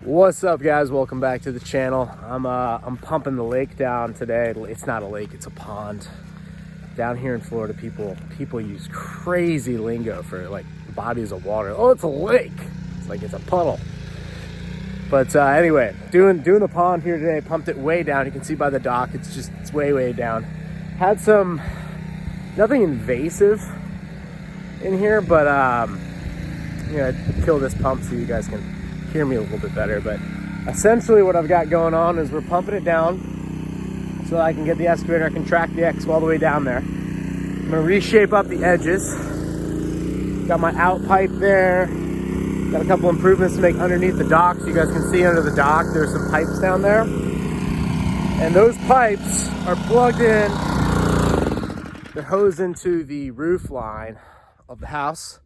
What's up, guys? Welcome back to the channel. I'm pumping the lake down today. It's not a lake, it's a pond. Down here in Florida, people use crazy lingo for like bodies of water. Oh, it's a lake. It's like it's a puddle. But anyway, doing the pond here today. Pumped it way down. You can see by the dock, it's way down. Had nothing invasive in here, but kill this pump so you guys can hear me a little bit better. But essentially what I've got going on is we're pumping it down so I can get the excavator. I can track the X all the way down there. I'm gonna reshape up the edges. Got my out pipe there. Got a couple improvements to make underneath the dock. So you guys can see under the dock there's some pipes down there, and those pipes are plugged in. They're hosed into the roof line of the house,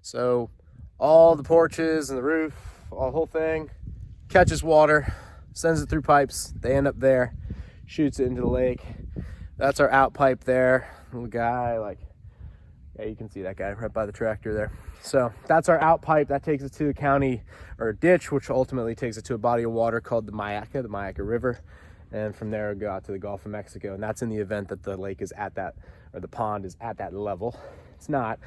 so all the porches and the roof, the whole thing catches water, sends it through pipes. They end up there, shoots it into the lake. That's our out pipe there. Little guy, you can see that guy right by the tractor there. So that's our out pipe. That takes it to the county or a ditch, which ultimately takes it to a body of water called the Mayaca River. And from there it'll go out to the Gulf of Mexico. And that's in the event that the lake is at that, or the pond is at that level. It's not.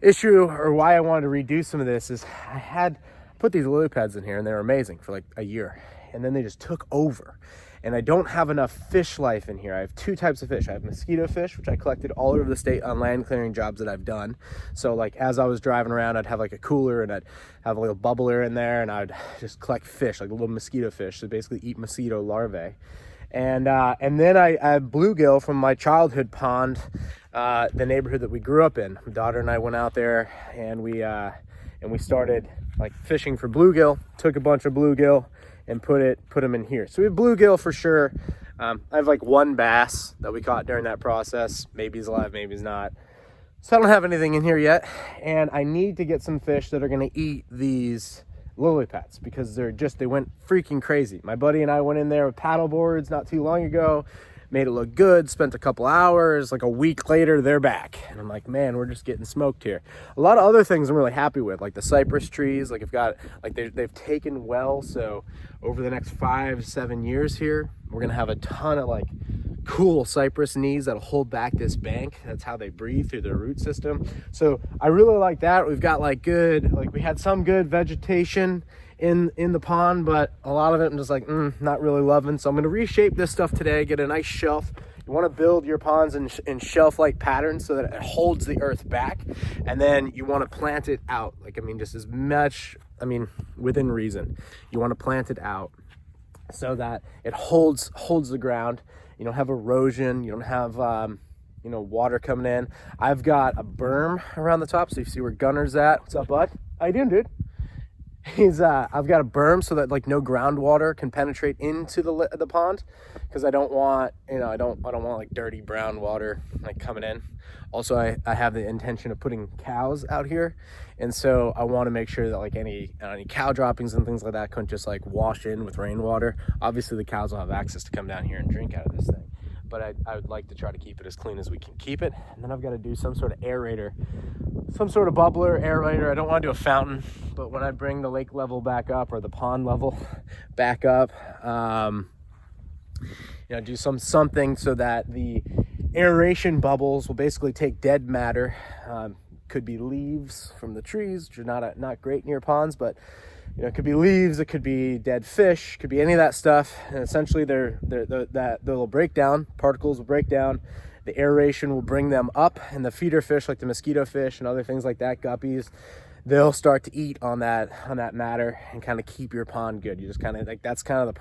Issue, or why I wanted to redo some of this, is I had put these lily pads in here and they were amazing for like a year, and then they just took over, and I don't have enough fish life in here. I have two types of fish. I have mosquito fish, which I collected all over the state on land clearing jobs that I've done. So like as I was driving around, I'd have like a cooler and I'd have a little bubbler in there, and I'd just collect fish, like little mosquito fish, so basically eat mosquito larvae. And then I have bluegill from my childhood pond, the neighborhood that we grew up in. My daughter and I went out there and we started like fishing for bluegill. Took a bunch of bluegill and put them in here. So we have bluegill for sure. I have like one bass that we caught during that process. Maybe he's alive, maybe he's not. So I don't have anything in here yet, and I need to get some fish that are gonna eat these lily pads because they went freaking crazy. My buddy and I went in there with paddle boards not too long ago, made it look good, spent a couple hours. Like a week later, they're back. And I'm like, man, we're just getting smoked here. A lot of other things I'm really happy with, like the cypress trees. Like they've taken well. So over the next 5-7 years here, we're gonna have a ton of like cool cypress knees that'll hold back this bank. That's how they breathe, through their root system. So I really like that. We've got we had some good vegetation in the pond, but a lot of it I'm just like not really loving. So I'm going to reshape this stuff today, get a nice shelf. You want to build your ponds in shelf-like patterns so that it holds the earth back, and then you want to plant it out, just as much, within reason. You want to plant it out so that it holds the ground. You don't have erosion, you don't have water coming in. I've got a berm around the top, so you see where Gunner's at. What's up, bud? How you doing, dude? I've got a berm so that no groundwater can penetrate into the pond, because I don't want I don't want like dirty brown water coming in. Also, I have the intention of putting cows out here, and so I want to make sure that any cow droppings and things like that couldn't just wash in with rainwater. Obviously the cows will have access to come down here and drink out of this thing, but I would like to try to keep it as clean as we can keep it. And then I've got to do some sort of aerator, some sort of bubbler, aerator. I don't want to do a fountain, but when I bring the lake level back up, or the pond level back up, do something so that the aeration bubbles will basically take dead matter. Could be leaves from the trees, which are not great near ponds, but it could be leaves, it could be dead fish, could be any of that stuff. And essentially they'll break down, particles will break down, the aeration will bring them up, and the feeder fish, like the mosquito fish and other things like that, guppies, they'll start to eat on that matter and kind of keep your pond good. You just kind of that's kind of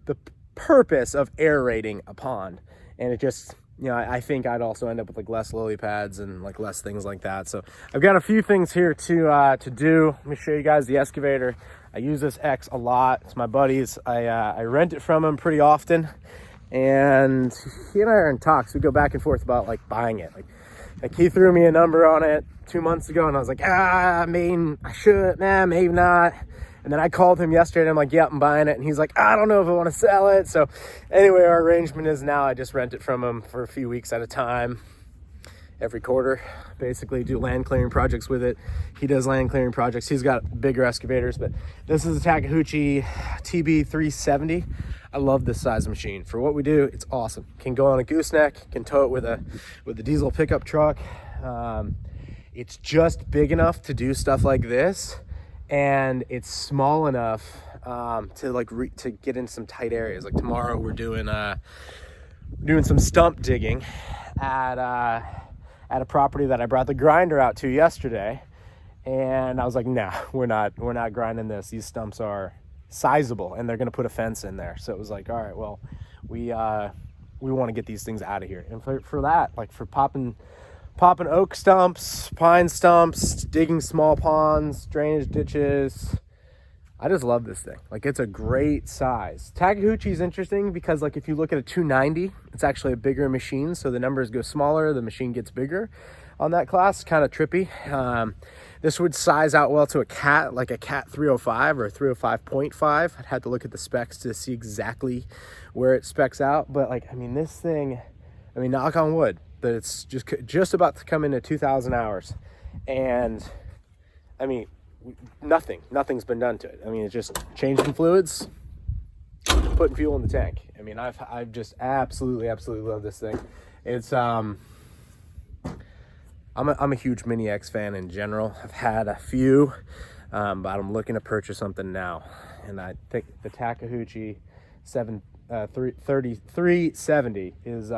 the purpose of aerating a pond. And it just, I think I'd also end up with less lily pads and less things like that. So I've got a few things here to do. Let me show you guys the excavator. I use this X a lot. It's my buddy's. I rent it from him pretty often, and he and I are in talks. We go back and forth about buying it. He threw me a number on it 2 months ago, and I was like, I should, maybe not. And then I called him yesterday and I'm like, yep, I'm buying it. And he's like, I don't know if I want to sell it. So anyway, our arrangement is now I just rent it from him for a few weeks at a time. every quarter, basically do land clearing projects with it. He does land clearing projects. He's got bigger excavators, but this is a Takeuchi TB370. I love this size machine. For what we do, it's awesome. Can go on a gooseneck, can tow it with a diesel pickup truck. It's just big enough to do stuff like this, and it's small enough to get in some tight areas. Like tomorrow we're doing some stump digging at a property that I brought the grinder out to yesterday, and I was like, nah, we're not grinding this. These stumps are sizable, and they're gonna put a fence in there. So it was like, all right, well, we want to get these things out of here. And for that, like for popping oak stumps, pine stumps, digging small ponds, drainage ditches, I just love this thing. Like, it's a great size. Takeuchi is interesting because, like, if you look at a 290, it's actually a bigger machine, so the numbers go smaller, the machine gets bigger on that class. Kind of trippy. This would size out well to a cat, like a cat 305 or a 305.5. I'd have to look at the specs to see exactly where it specs out, but like, I mean, this thing, I mean, knock on wood, but it's just about to come into 2,000 hours, and I mean, nothing's been done to it. I mean, it's just changing fluids, putting fuel in the tank. I mean, I've just absolutely love this thing. It's I'm a huge Mini X fan in general. I've had a few, but I'm looking to purchase something now, and I think the Takeuchi 370 is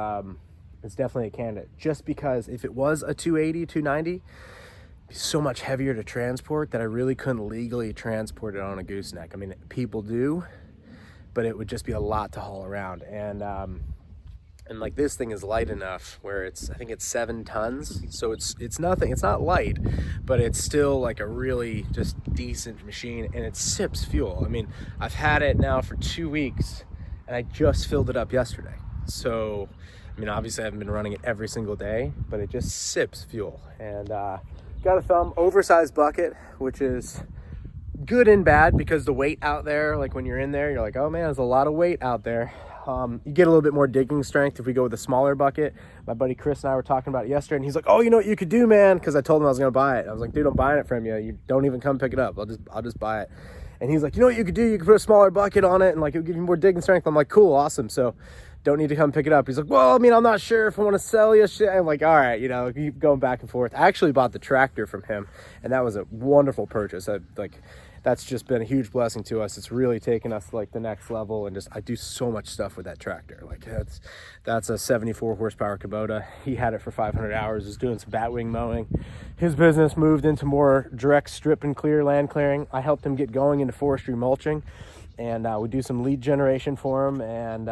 definitely a candidate, just because if it was a 280, 290, it'd be so much heavier to transport that I really couldn't legally transport it on a gooseneck. I mean, people do, but it would just be a lot to haul around. And like, this thing is light enough where I think it's 7 tons, so it's nothing. It's not light, but it's still like a really just decent machine, and it sips fuel. I mean, I've had it now for 2 weeks, and I just filled it up yesterday. So, I mean, obviously I haven't been running it every single day, but it just sips fuel. And got a thumb oversized bucket, which is good and bad, because the weight out there, like when you're in there, you're like, oh man, there's a lot of weight out there. You get a little bit more digging strength if we go with a smaller bucket. My buddy Chris and I were talking about it yesterday, and he's like, oh, you know what you could do, man? Because I told him I was gonna buy it. I was like, dude, I'm buying it from you. You don't even come pick it up. I'll just buy it. And he's like, you know what you could do? You could put a smaller bucket on it, and like, it'll give you more digging strength. I'm like, cool, awesome. So don't need to come pick it up. He's like, well, I mean, I'm not sure if I want to sell you shit. I'm like, all right, you know, keep going back and forth. I actually bought the tractor from him, and that was a wonderful purchase. That's just been a huge blessing to us. It's really taken us like the next level, and I do so much stuff with that tractor. Like, that's a 74 horsepower Kubota. He had it for 500 hours, was doing some batwing mowing. His business moved into more direct strip and clear land clearing. I helped him get going into forestry mulching, and we do some lead generation for him, and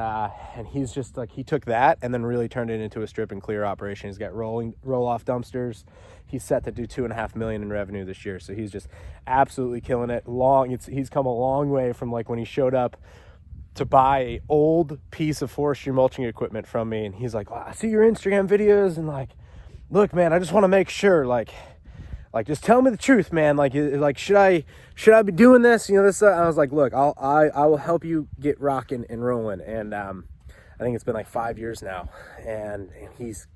he's just like, he took that and then really turned it into a strip and clear operation. He's got roll-off dumpsters. He's set to do $2.5 million in revenue this year, so he's just absolutely killing it. He's come a long way from like when he showed up to buy an old piece of forestry mulching equipment from me, and he's like, well, I see your Instagram videos, and like, look, man, I just want to make sure, like just tell me the truth, man. Like should I be doing this? You know, this. I was like, look, I will help you get rocking and rolling. And I think it's been like 5 years now, and he's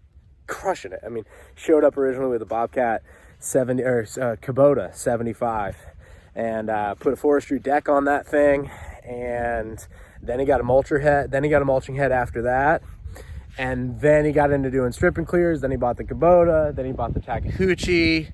crushing it. I mean, showed up originally with a Bobcat 70 or Kubota 75, and put a forestry deck on that thing, and then he got a mulching head after that. And then he got into doing strip and clears. Then he bought the Kubota. Then he bought the Takeuchi.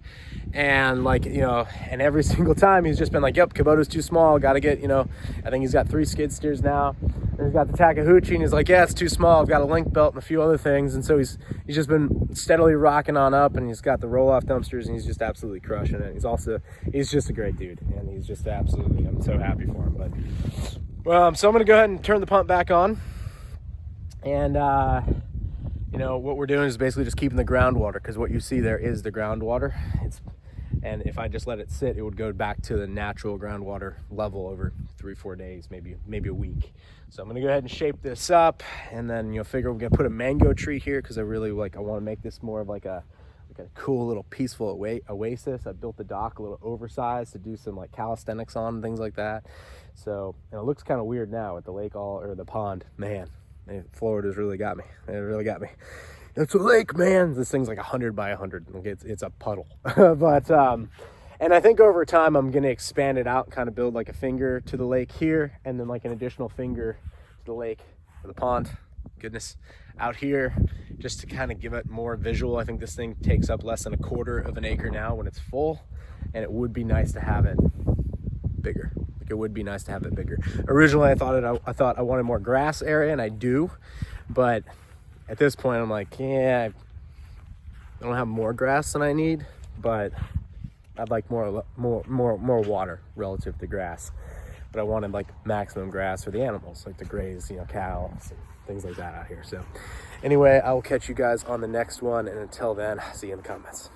And like, you know, and every single time he's just been like, yep, Kubota's too small. Got to get, you know, I think he's got 3 skid steers now. And he's got the Takeuchi, and he's like, yeah, it's too small. I've got a link belt and a few other things. And so he's just been steadily rocking on up, and he's got the roll-off dumpsters, and he's just absolutely crushing it. He's just a great dude, and he's just absolutely, I'm so happy for him. But, well, so I'm going to go ahead and turn the pump back on. And, you know, what we're doing is basically just keeping the groundwater, because what you see there is the groundwater. And if I just let it sit, it would go back to the natural groundwater level over 3-4 days, maybe a week. So I'm gonna go ahead and shape this up, and then, you know, figure we're gonna put a mango tree here, because I really I want to make this more of like a cool little peaceful oasis. I built the dock a little oversized to do some like calisthenics on and things like that. So, and it looks kind of weird now with the lake or the pond. Man, Florida's really got me. It really got me. It's a lake, man. This thing's like 100 by 100. Like it's a puddle. But and I think over time I'm gonna expand it out, kind of build like a finger to the lake here, and then like an additional finger to the lake or the pond. Goodness, out here, just to kind of give it more visual. I think this thing takes up less than a quarter of an acre now when it's full, and it would be nice to have it bigger. Like, it would be nice to have it bigger. Originally, I thought I wanted more grass area, and I do, but at this point, I'm like, yeah, I don't have more grass than I need, but I'd like more water relative to grass. But I wanted like maximum grass for the animals, like to graze, you know, cows and things like that out here. So anyway, I will catch you guys on the next one, and until then, see you in the comments.